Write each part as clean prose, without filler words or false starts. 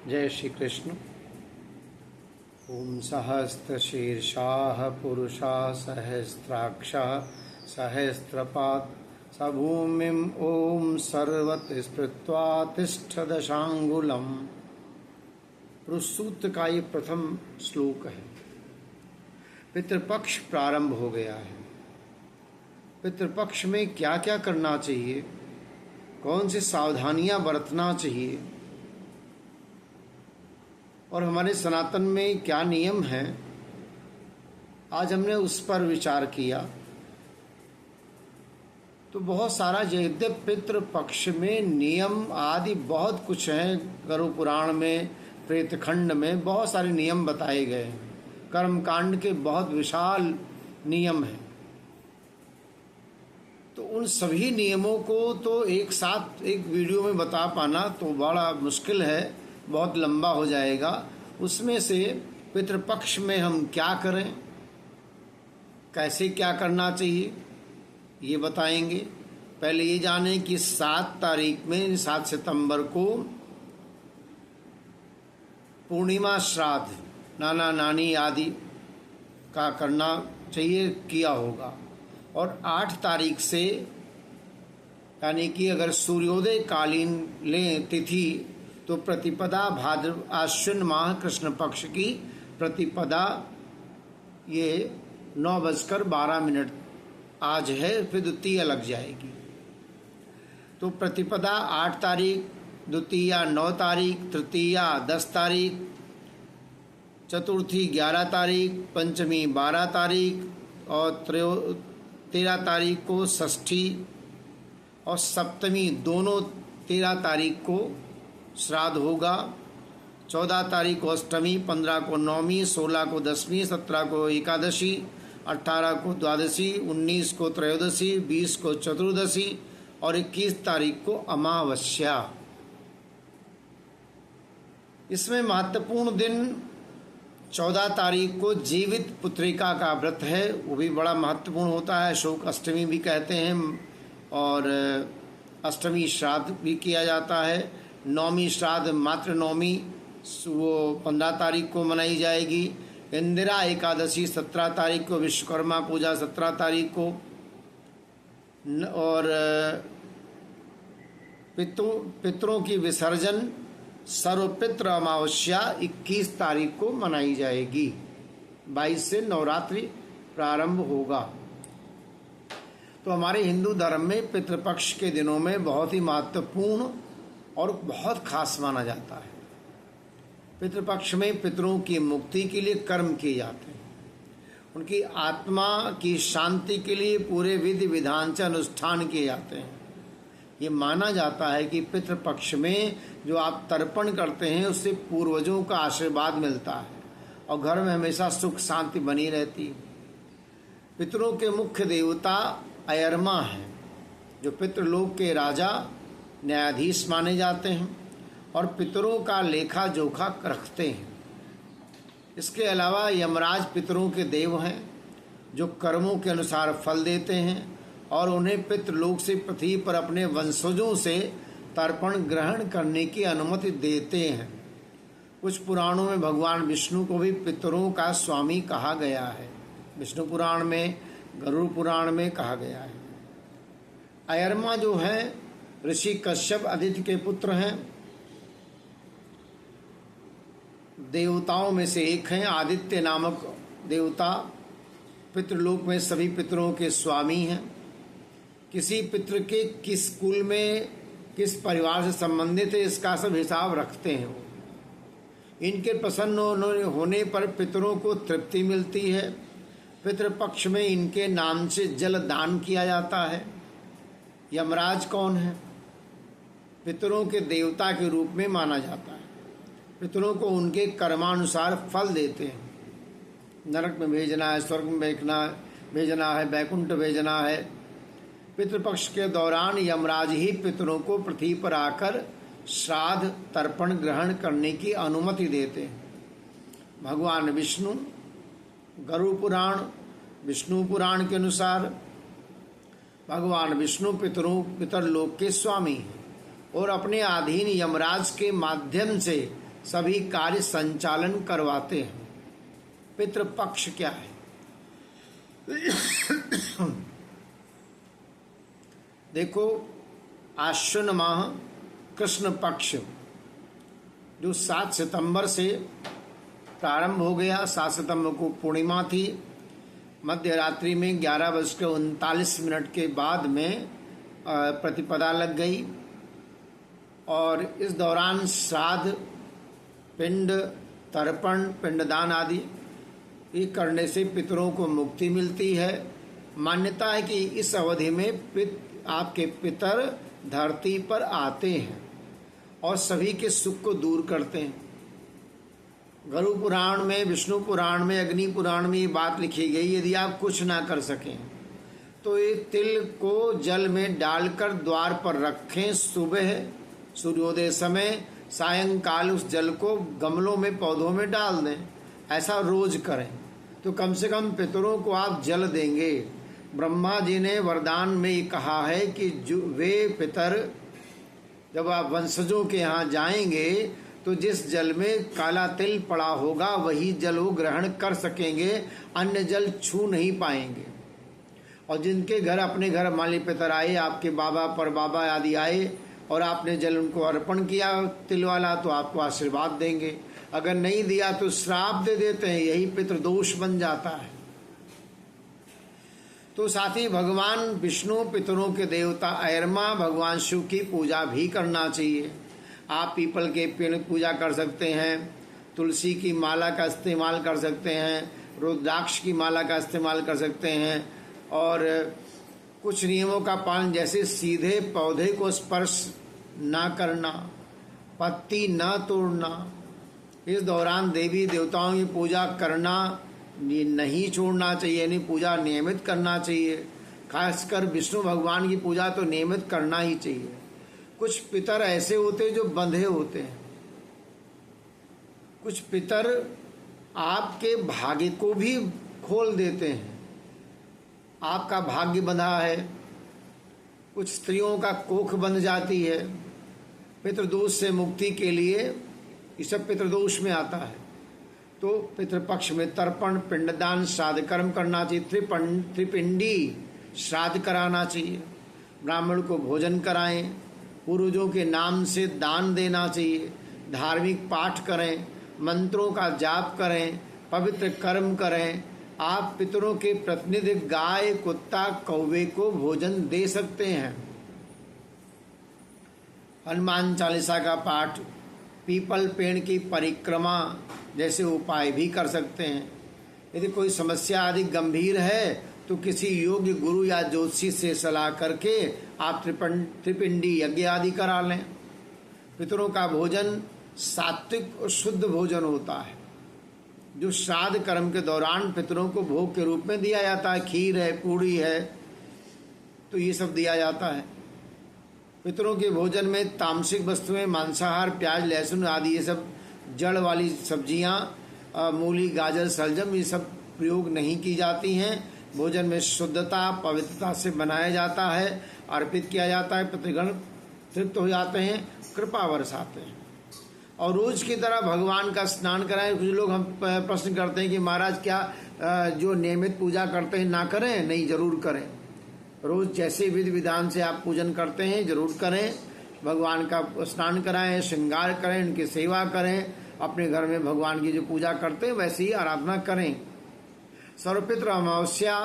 जय श्री कृष्ण। ओम सहस्रशीर्षाः पुरुषा सहस्राक्षा सहस्रपात् स भूमिम् ओम सर्वत्र स्मृत्वा तिष्ठदशांगुलम्। पुरुष सूक्त का ये प्रथम श्लोक है। पितृपक्ष प्रारंभ हो गया है। पितृपक्ष में क्या क्या करना चाहिए, कौन सी सावधानियां बरतना चाहिए और हमारे सनातन में क्या नियम हैं, आज हमने उस पर विचार किया। तो बहुत सारा यद्यप पितृपक्ष में नियम आदि बहुत कुछ हैं, गरुड़ पुराण में, प्रेतखंड में बहुत सारे नियम बताए गए हैं। कर्मकांड के बहुत विशाल नियम हैं। तो उन सभी नियमों को तो एक साथ एक वीडियो में बता पाना तो बड़ा मुश्किल है, बहुत लंबा हो जाएगा। उसमें से पितृपक्ष में हम क्या करें, कैसे क्या करना चाहिए, ये बताएंगे। पहले ये जानें कि 7 तारीख में 7 सितंबर को पूर्णिमा श्राद्ध नाना नानी आदि का करना चाहिए, किया होगा। और 8 तारीख से यानी कि अगर सूर्योदय कालीन लें तिथि तो प्रतिपदा भाद्र आश्विन माह कृष्ण पक्ष की प्रतिपदा ये 9:12 आज है, फिर द्वितीया लग जाएगी। तो प्रतिपदा 8 तारीख, द्वितीया 9 तारीख, तृतीया 10 तारीख, चतुर्थी 11 तारीख, पंचमी 12 तारीख और 13 तारीख को षष्ठी और सप्तमी दोनों 13 तारीख को श्राद्ध होगा। 14 तारीख को अष्टमी, 15 को नवमी, 16 को दशमी, 17 को एकादशी, 18 को द्वादशी, 19 को त्रयोदशी, 20 को चतुर्दशी और 21 तारीख को अमावस्या। इसमें महत्वपूर्ण दिन 14 तारीख को जीवित पुत्रिका का व्रत है, वो भी बड़ा महत्वपूर्ण होता है। शोक अष्टमी भी कहते हैं और अष्टमी श्राद्ध भी किया जाता है। नौमी श्राद्ध मातृ नौमी वो 15 तारीख को मनाई जाएगी। इंदिरा एकादशी 17 तारीख को, विश्वकर्मा पूजा 17 तारीख को और पितरों की विसर्जन सर्वपितृ अमावस्या 21 तारीख को मनाई जाएगी। 22 से नवरात्रि प्रारंभ होगा। तो हमारे हिंदू धर्म में पितृपक्ष के दिनों में बहुत ही महत्वपूर्ण और बहुत खास माना जाता है। पितृपक्ष में पितरों की मुक्ति के लिए कर्म किए जाते हैं, उनकी आत्मा की शांति के लिए पूरे विधि विधान से अनुष्ठान किए जाते हैं। ये माना जाता है कि पितृपक्ष में जो आप तर्पण करते हैं उससे पूर्वजों का आशीर्वाद मिलता है और घर में हमेशा सुख शांति बनी रहती है। पितरों के मुख्य देवता अयरमा हैं, जो पितृलोक के राजा न्यायाधीश माने जाते हैं और पितरों का लेखा जोखा रखते हैं। इसके अलावा यमराज पितरों के देव हैं, जो कर्मों के अनुसार फल देते हैं और उन्हें पितृलोक से पृथ्वी पर अपने वंशजों से तर्पण ग्रहण करने की अनुमति देते हैं। कुछ पुराणों में भगवान विष्णु को भी पितरों का स्वामी कहा गया है। विष्णु पुराण में, गरुड़ पुराण में कहा गया है। अयरमा जो है ऋषि कश्यप आदित्य के पुत्र हैं, देवताओं में से एक हैं। आदित्य नामक देवता पितृलोक में सभी पितरों के स्वामी हैं। किसी पितृ के किस कुल में किस परिवार से संबंधित है इसका सब हिसाब रखते हैं वो। इनके प्रसन्न होने पर पितरों को तृप्ति मिलती है। पितृपक्ष में इनके नाम से जल दान किया जाता है। यमराज कौन है? पितरों के देवता के रूप में माना जाता है। पितरों को उनके कर्मानुसार फल देते हैं। नरक में भेजना है, स्वर्ग में भेजना है, बैकुंठ भेजना है। पितृपक्ष के दौरान यमराज ही पितरों को पृथ्वी पर आकर श्राद्ध तर्पण ग्रहण करने की अनुमति देते हैं। भगवान विष्णु गरुड़ पुराण, विष्णु पुराण के अनुसार भगवान विष्णु पितरलोक के स्वामी हैं और अपने अधीन यमराज के माध्यम से सभी कार्य संचालन करवाते हैं। पितृपक्ष क्या है? देखो, आश्विन माह कृष्ण पक्ष जो 7 सितंबर से प्रारंभ हो गया, 7 सितंबर को पूर्णिमा थी, मध्य रात्रि में 11:39 के बाद में प्रतिपदा लग गई और इस दौरान श्राद्ध, पिंड, तर्पण, पिंडदान आदि ये करने से पितरों को मुक्ति मिलती है। मान्यता है कि इस अवधि में आपके पितर धरती पर आते हैं और सभी के सुख को दूर करते हैं। गरुड़ पुराण में, विष्णु पुराण में, अग्नि पुराण में ये बात लिखी गई, यदि आप कुछ ना कर सकें तो ये तिल को जल में डालकर द्वार पर रखें। सुबह सूर्योदय समय, सायंकाल उस जल को गमलों में, पौधों में डाल दें। ऐसा रोज करें तो कम से कम पितरों को आप जल देंगे। ब्रह्मा जी ने वरदान में कहा है कि जो वे पितर जब आप वंशजों के यहाँ जाएंगे तो जिस जल में काला तिल पड़ा होगा वही जल वो ग्रहण कर सकेंगे, अन्य जल छू नहीं पाएंगे। और जिनके घर, अपने घर मान लीजिए पितर आए, आपके बाबा, परबाबा आदि आए और आपने जल उनको अर्पण किया तिल वाला, तो आपको आशीर्वाद देंगे। अगर नहीं दिया तो श्राप दे देते हैं, यही पितृदोष बन जाता है। तो साथ ही भगवान विष्णु पितरों के देवता ऐरमा भगवान शिव की पूजा भी करना चाहिए। आप पीपल के पेड़ पूजा कर सकते हैं, तुलसी की माला का इस्तेमाल कर सकते हैं, रुद्राक्ष की माला का इस्तेमाल कर सकते हैं और कुछ नियमों का पालन, जैसे सीधे पौधे को स्पर्श ना करना, पत्ती ना तोड़ना। इस दौरान देवी देवताओं की पूजा करना नहीं छोड़ना चाहिए, यानी पूजा नियमित करना चाहिए। खासकर विष्णु भगवान की पूजा तो नियमित करना ही चाहिए। कुछ पितर ऐसे होते हैं जो बंधे होते हैं, कुछ पितर आपके भाग्य को भी खोल देते हैं। आपका भाग्य बंधा है, कुछ स्त्रियों का कोख बंध जाती है। पितृदोष से मुक्ति के लिए ये सब पितृदोष में आता है। तो पितृपक्ष में तर्पण, पिंडदान, श्राद्ध कर्म करना चाहिए। त्रिपिंडी श्राद्ध कराना चाहिए। ब्राह्मण को भोजन कराएं, पूर्वजों के नाम से दान देना चाहिए, धार्मिक पाठ करें, मंत्रों का जाप करें, पवित्र कर्म करें। आप पितरों के प्रतिनिधि गाय, कुत्ता, कौवे को भोजन दे सकते हैं। हनुमान चालीसा का पाठ, पीपल पेड़ की परिक्रमा जैसे उपाय भी कर सकते हैं। यदि कोई समस्या अधिक गंभीर है तो किसी योग्य गुरु या ज्योतिषी से सलाह करके आप त्रिपिंडी यज्ञ आदि करा लें। पितरों का भोजन सात्विक और शुद्ध भोजन होता है, जो श्राद्ध कर्म के दौरान पितरों को भोग के रूप में दिया जाता है। खीर है, पूड़ी है, तो ये सब दिया जाता है। पितरों के भोजन में तामसिक वस्तुएं, मांसाहार, प्याज, लहसुन आदि ये सब जड़ वाली सब्जियां, मूली, गाजर, सलजम, ये सब प्रयोग नहीं की जाती हैं। भोजन में शुद्धता, पवित्रता से बनाया जाता है, अर्पित किया जाता है। पितृगण तृप्त हो जाते हैं, कृपा बरसाते हैं। और रोज की तरह भगवान का स्नान कराएं। कुछ लोग हम प्रश्न करते हैं कि महाराज क्या जो नियमित पूजा करते हैं ना करें? नहीं, जरूर करें। रोज जैसे विधि विधान से आप पूजन करते हैं जरूर करें। भगवान का स्नान कराएं, श्रृंगार करें, उनकी सेवा करें। अपने घर में भगवान की जो पूजा करते हैं वैसे ही आराधना करें। सर्वपितृ अमावस्या,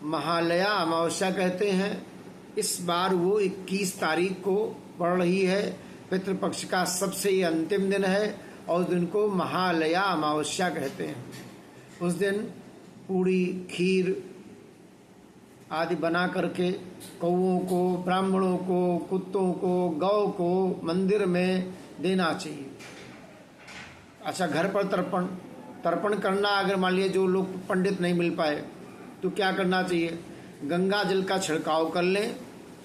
महालया अमावस्या कहते हैं। इस बार वो 21 तारीख को पड़ रही है। पितृपक्ष का सबसे ये अंतिम दिन है और उस दिन को महालया अमावस्या कहते हैं। उस दिन पूड़ी, खीर आदि बना करके कौओं को, ब्राह्मणों को, कुत्तों को, गौ को मंदिर में देना चाहिए। अच्छा, घर पर तर्पण करना, अगर मान लिया जो लोग पंडित नहीं मिल पाए तो क्या करना चाहिए? गंगा जल का छिड़काव कर लें,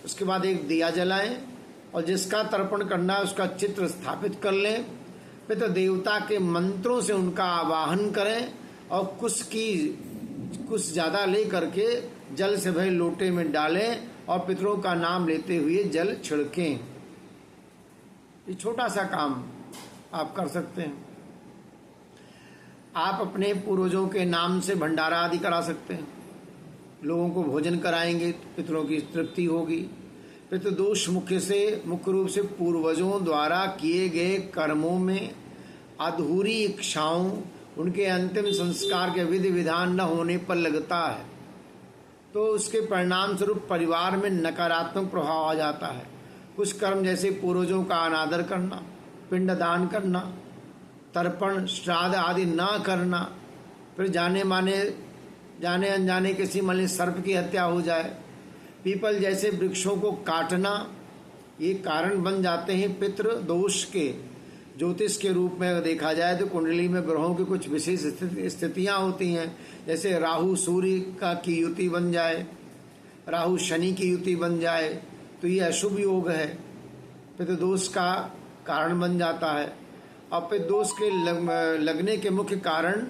उसके बाद एक दिया जलाएं और जिसका तर्पण करना है उसका चित्र स्थापित कर लें। पितृ देवता के मंत्रों से उनका आवाहन करें और कुछ ज़्यादा ले करके जल से भरे लोटे में डालें और पितरों का नाम लेते हुए जल छिड़कें। ये छोटा सा काम आप कर सकते हैं। आप अपने पूर्वजों के नाम से भंडारा आदि करा सकते हैं, लोगों को भोजन कराएंगे, पितरों की तृप्ति होगी। पितृदोष मुख्य रूप से पूर्वजों द्वारा किए गए कर्मों में अधूरी इच्छाओं, उनके अंतिम संस्कार के विधि विधान न होने पर लगता है, तो उसके परिणाम स्वरूप परिवार में नकारात्मक प्रभाव आ जाता है। कुछ कर्म जैसे पूर्वजों का अनादर करना, पिंडदान करना, तर्पण श्राद्ध आदि न करना, फिर जाने अनजाने किसी मलिन सर्प की हत्या हो जाए, पीपल जैसे वृक्षों को काटना, ये कारण बन जाते हैं पितृ दोष के। ज्योतिष के रूप में अगर देखा जाए तो कुंडली में ग्रहों की कुछ विशेष स्थितियां होती हैं, जैसे राहु सूर्य की युति बन जाए, राहु शनि की युति बन जाए, तो ये अशुभ योग है, पितृदोष का कारण बन जाता है। और पितृदोष के लगने के मुख्य कारण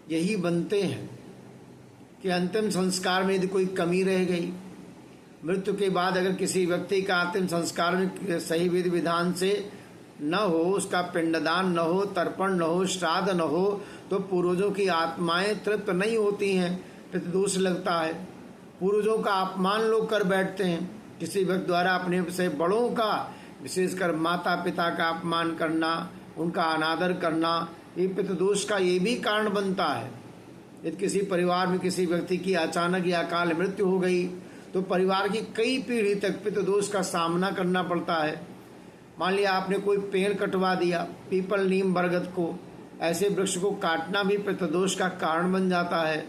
यही बनते हैं कि अंतिम संस्कार में यदि कोई कमी रह गई, मृत्यु के बाद अगर किसी व्यक्ति का अंतिम संस्कार में सही विधि विधान से न हो, उसका पिंडदान न हो, तर्पण न हो, श्राद्ध न हो, तो पूर्वजों की आत्माएं तृप्त नहीं होती हैं, पितृदोष लगता है। पूर्वजों का अपमान लोग कर बैठते हैं, किसी व्यक्ति द्वारा अपने से बड़ों का, विशेषकर माता पिता का अपमान करना, उनका अनादर करना, ये पितृदोष का ये भी कारण बनता है। यदि किसी परिवार में किसी व्यक्ति की अचानक या अकाल मृत्यु हो गई तो परिवार की कई पीढ़ी तक पितृदोष का सामना करना पड़ता है। मान लिया आपने कोई पेड़ कटवा दिया, पीपल नीम बरगद को, ऐसे वृक्ष को काटना भी पितृदोष का कारण बन जाता है।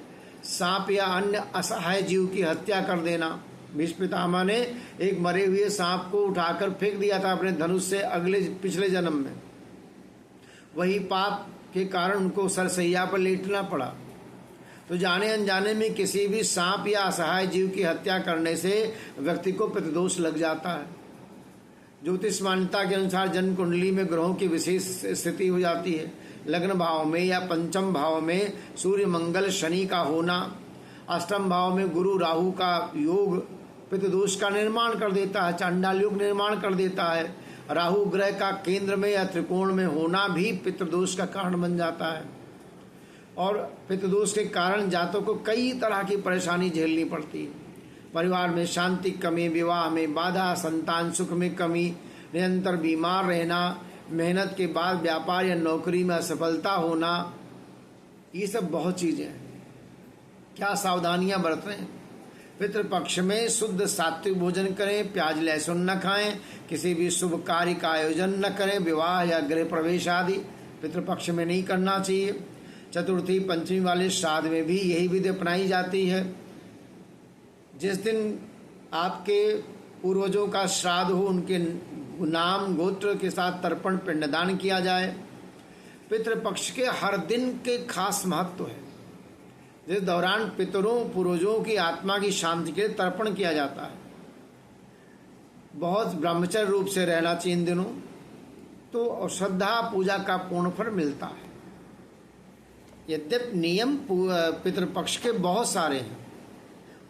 सांप या अन्य असहाय जीव की हत्या कर देना, भीष्म पितामह ने एक मरे हुए सांप को उठाकर फेंक दिया था अपने धनुष से पिछले जन्म में, वही पाप के कारण उनको सरसैया पर लेटना पड़ा। तो जाने अनजाने में किसी भी सांप या असहाय जीव की हत्या करने से व्यक्ति को पितृदोष लग जाता है। ज्योतिष मान्यता के अनुसार जन्म कुंडली में ग्रहों की विशेष स्थिति हो जाती है। लग्न भाव में या पंचम भाव में सूर्य मंगल शनि का होना, अष्टम भाव में गुरु राहु का योग पितृदोष का निर्माण कर देता है, चांडाल योग निर्माण कर देता है। राहु ग्रह का केंद्र में या त्रिकोण में होना भी पितृदोष का कारण बन जाता है। और पितृदोष के कारण जातकों को कई तरह की परेशानी झेलनी पड़ती है। परिवार में शांति कमी, विवाह में बाधा, संतान सुख में कमी, निरंतर बीमार रहना, मेहनत के बाद व्यापार या नौकरी में असफलता होना, ये सब बहुत चीजें हैं। क्या सावधानियां बरतें? पितृपक्ष में शुद्ध सात्विक भोजन करें, प्याज लहसुन न खाएं, किसी भी शुभ कार्य का आयोजन न करें, विवाह या गृह प्रवेश आदि पितृपक्ष में नहीं करना चाहिए। चतुर्थी पंचमी वाले श्राद्ध में भी यही विधि अपनाई जाती है। जिस दिन आपके पूर्वजों का श्राद्ध हो, उनके नाम गोत्र के साथ तर्पण पिंडदान किया जाए। पितृपक्ष के हर दिन के खास महत्व है, जिस दौरान पितरों पूर्वजों की आत्मा की शांति के लिए तर्पण किया जाता है। बहुत ब्रह्मचर्य रूप से रहना चाहिए इन दिनों, तो श्रद्धा पूजा का पूर्ण फल मिलता है। यद्यपि नियम पितृपक्ष के बहुत सारे हैं,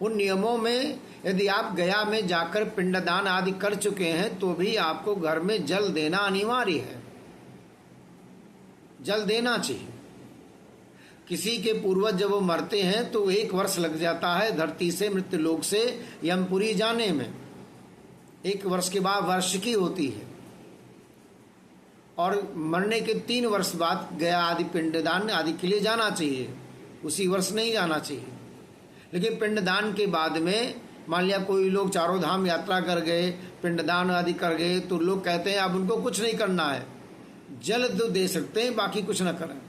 उन नियमों में यदि आप गया में जाकर पिंडदान आदि कर चुके हैं तो भी आपको घर में जल देना अनिवार्य है, जल देना चाहिए। किसी के पूर्वज जब वो मरते हैं तो 1 वर्ष लग जाता है धरती से मृत्युलोक से यमपुरी जाने में। 1 वर्ष के बाद वार्षिकी होती है और मरने के 3 वर्ष बाद गया आदि पिंडदान आदि के लिए जाना चाहिए, उसी वर्ष नहीं जाना चाहिए। लेकिन पिंडदान के बाद में मान लिया कोई लोग चारों धाम यात्रा कर गए, पिंडदान आदि कर गए, तो लोग कहते हैं अब उनको कुछ नहीं करना है, जल तो दे सकते हैं, बाकी कुछ न करें।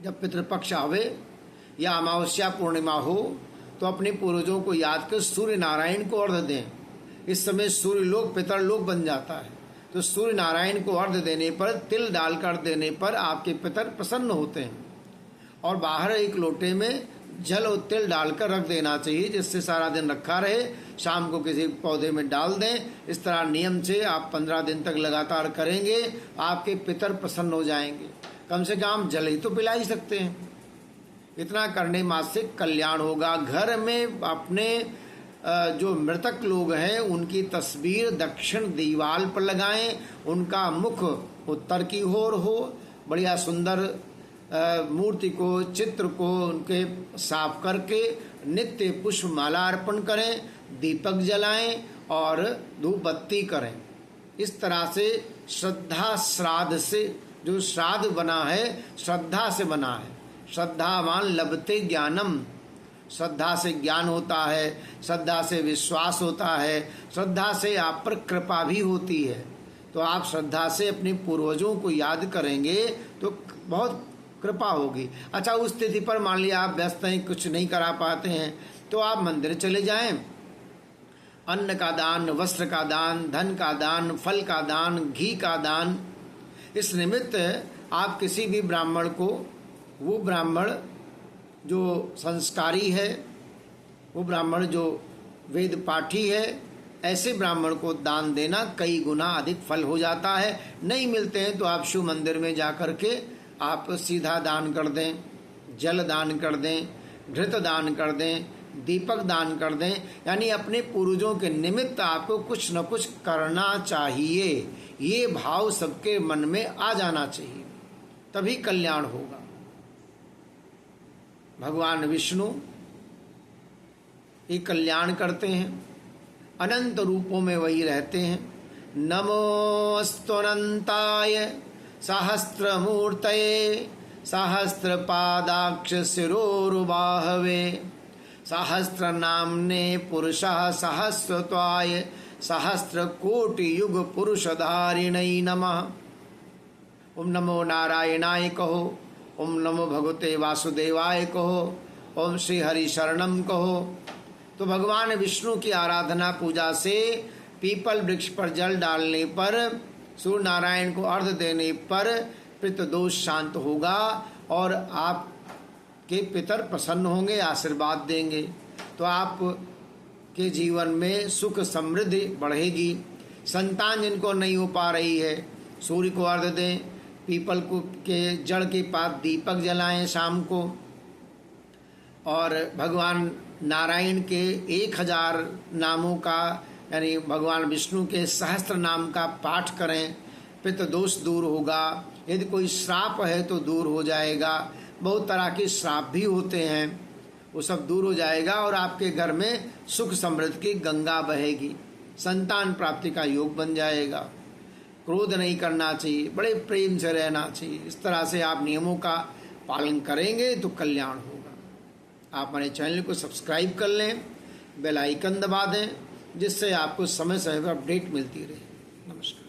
जब पितृपक्ष आवे या अमावस्या पूर्णिमा हो तो अपने पूर्वजों को याद कर सूर्य नारायण को अर्घ्य दें। इस समय सूर्य लोक पितरलोक बन जाता है, तो सूर्य नारायण को अर्घ्य देने पर, तिल डालकर देने पर आपके पितर प्रसन्न होते हैं। और बाहर एक लोटे में जल और तिल डालकर रख देना चाहिए, जिससे सारा दिन रखा रहे। शाम को किसी पौधे में डाल दें। इस तरह नियम से आप 15 दिन तक लगातार करेंगे, आपके पितर प्रसन्न हो जाएंगे। कम से कम जल ही तो पिला ही सकते हैं। इतना करने मात्र से कल्याण होगा। घर में अपने जो मृतक लोग हैं उनकी तस्वीर दक्षिण दीवार पर लगाएं, उनका मुख उत्तर की ओर हो। बढ़िया सुंदर मूर्ति को, चित्र को उनके साफ करके नित्य पुष्प माला अर्पण करें, दीपक जलाएं और धूप बत्ती करें। इस तरह से श्रद्धा श्राद्ध से, जो श्राद्ध बना है श्रद्धा से बना है। श्रद्धावान लभते ज्ञानम, श्रद्धा से ज्ञान होता है, श्रद्धा से विश्वास होता है, श्रद्धा से आप पर कृपा भी होती है। तो आप श्रद्धा से अपने पूर्वजों को याद करेंगे तो बहुत कृपा होगी। अच्छा, उस स्थिति पर मान लिया आप व्यस्त हैं, कुछ नहीं करा पाते हैं, तो आप मंदिर चले जाएं। अन्न का दान, वस्त्र का दान, धन का दान, फल का दान, घी का दान, इस निमित्त आप किसी भी ब्राह्मण को, वो ब्राह्मण जो संस्कारी है, वो ब्राह्मण जो वेद पाठी है, ऐसे ब्राह्मण को दान देना कई गुना अधिक फल हो जाता है। नहीं मिलते हैं तो आप शिव मंदिर में जाकर के आप सीधा दान कर दें, जल दान कर दें, घृत दान कर दें, दीपक दान कर दें। यानी अपने पूर्वजों के निमित्त आपको कुछ न कुछ करना चाहिए। ये भाव सबके मन में आ जाना चाहिए, तभी कल्याण होगा। भगवान विष्णु ये कल्याण करते हैं, अनंत रूपों में वही रहते हैं। नमोस्तुनंताय सहस्त्रमूर्तये सहस्रपादाक्ष शिरोरुबाहवे सहस्रनाम्ने पुरुषः सहस्रत्वाय सहस्रकोटियुग पुरुषधारिणै नमः। ओम नमो नारायणाय कहो, ओम नमो भगवते वासुदेवाय कहो, ओम श्री हरि शरणम कहो। तो भगवान विष्णु की आराधना पूजा से, पीपल वृक्ष पर जल डालने पर, सूर्य नारायण को अर्घ्य देने पर पितृ दोष शांत होगा और आपके पितर प्रसन्न होंगे, आशीर्वाद देंगे। तो आप के जीवन में सुख समृद्धि बढ़ेगी। संतान जिनको नहीं हो पा रही है, सूर्य को अर्घ्य दें, पीपल को के जड़ के पास दीपक जलाएं शाम को, और भगवान नारायण के 1000 नामों का, यानी भगवान विष्णु के सहस्त्र नाम का पाठ करें। पितृ दोष दूर होगा। यदि कोई श्राप है तो दूर हो जाएगा। बहुत तरह के श्राप भी होते हैं, वो सब दूर हो जाएगा और आपके घर में सुख समृद्धि की गंगा बहेगी। संतान प्राप्ति का योग बन जाएगा। क्रोध नहीं करना चाहिए, बड़े प्रेम से रहना चाहिए। इस तरह से आप नियमों का पालन करेंगे तो कल्याण होगा। आप हमारे चैनल को सब्सक्राइब कर लें, बेल आइकन दबा दें, जिससे आपको समय समय पर अपडेट मिलती रहे। नमस्कार।